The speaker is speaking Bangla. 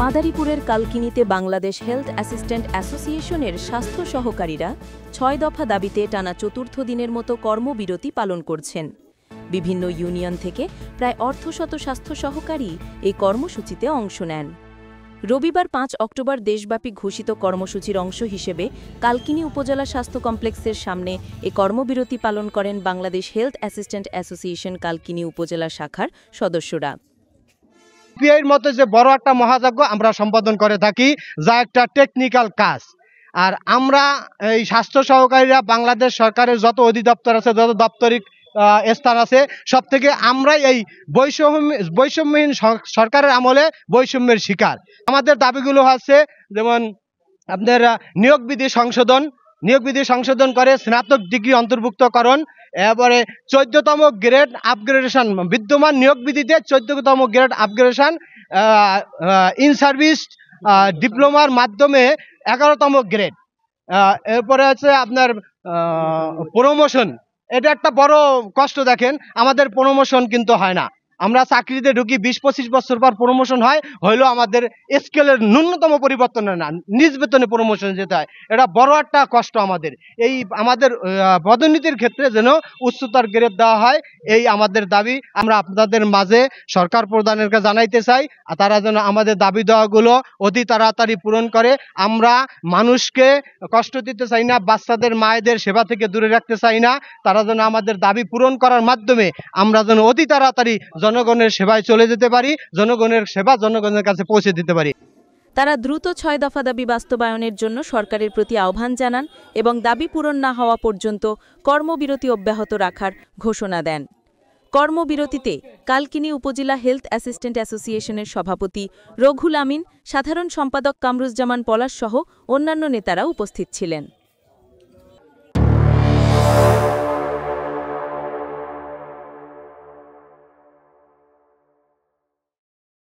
মাদারীপুরের কালকিনিতে বাংলাদেশ হেলথ অ্যাসিস্ট্যান্ট অ্যাসোসিয়েশনের স্বাস্থ্য সহকারীরা ৬ দফা দাবিতে টানা চতুর্থ দিনের মতো কর্মবিরতি পালন করছেন। বিভিন্ন ইউনিয়ন থেকে প্রায় অর্ধশত স্বাস্থ্য সহকারী এই কর্মসূচিতে অংশ নেন। রবিবার ৫ অক্টোবর দেশব্যাপী ঘোষিত কর্মসূচির অংশ হিসেবে কালকিনি উপজেলা স্বাস্থ্য কমপ্লেক্সের সামনে এ কর্মবিরতি পালন করেন Bangladesh health assistant association Kalkini উপজেলা শাখার সদস্যরা। পিআইয়ের মতো যে বড় একটা মহাযজ্ঞ আমরা সম্পাদন করে থাকি, যা একটা টেকনিক্যাল কাজ। আর আমরা এই স্বাস্থ্য সহকারীরা বাংলাদেশ সরকারের যত অধিদপ্তর আছে, যত দাপ্তরিক স্থান আছে, সব থেকে আমরাই এই বৈষম্যহীন সরকারের আমলে বৈষম্যের শিকার। আমাদের দাবিগুলো হচ্ছে যেমন আপনার নিয়োগ বিধি সংশোধন করে স্নাতক ডিগ্রি অন্তর্ভুক্তকরণ, এরপরে 14তম গ্রেড আপগ্রেডেশন, বিদ্যমান নিয়োগ বিধিতে 14তম গ্রেড আপগ্রেডেশন, ইন সার্ভিস ডিপ্লোমার মাধ্যমে 11তম গ্রেড, এরপরে আছে আপনার প্রমোশন। এটা একটা বড় কষ্ট। দেখেন, আমাদের প্রমোশন কিন্তু হয় না। আমরা চাকরিতে ঢুকি ২০-২৫ বছর পর প্রমোশন হইলেও আমাদের স্কেলের ন্যূনতম পরিবর্তন হয় না, নিজ বেতনে প্রমোশন যেতে হয়। এটা বড় একটা কষ্ট আমাদের। এই আমাদের পদোন্নতির ক্ষেত্রে যেন উচ্চতর গ্রেড দেওয়া হয়, এই আমাদের দাবি। আমরা আপনাদের মাঝে সরকার প্রধানের কাছে জানাইতে চাই, তারা যেন আমাদের দাবি দেওয়াগুলো অতি তাড়াতাড়ি পূরণ করে। আমরা মানুষকে কষ্ট দিতে চাই না, বাচ্চাদের মায়েদের সেবা থেকে দূরে রাখতে চাই না। তারা যেন আমাদের দাবি পূরণ করার মাধ্যমে আমরা যেন অতি তাড়াতাড়ি জনগণের সেবায় চলে যেতে পারি, জনগণের সেবা জনগণের কাছে পৌঁছে দিতে পারি। তারা দ্রুত ৬ দফা দাবি বাস্তবায়নের জন্য সরকারের প্রতি আহ্বান জানান এবং দাবি পূরণ না হওয়া পর্যন্ত কর্মবিরতি অব্যাহত রাখার ঘোষণা দেন। কর্মবিরতিতে কালকিনি উপজেলা হেলথ অ্যাসিস্ট্যান্ট অ্যাসোসিয়েশনের সভাপতি রঘুল আমিন, সাধারণ সম্পাদক কামরুজ্জামান পলাশ সহ অন্যান্য নেতারা উপস্থিত ছিলেন।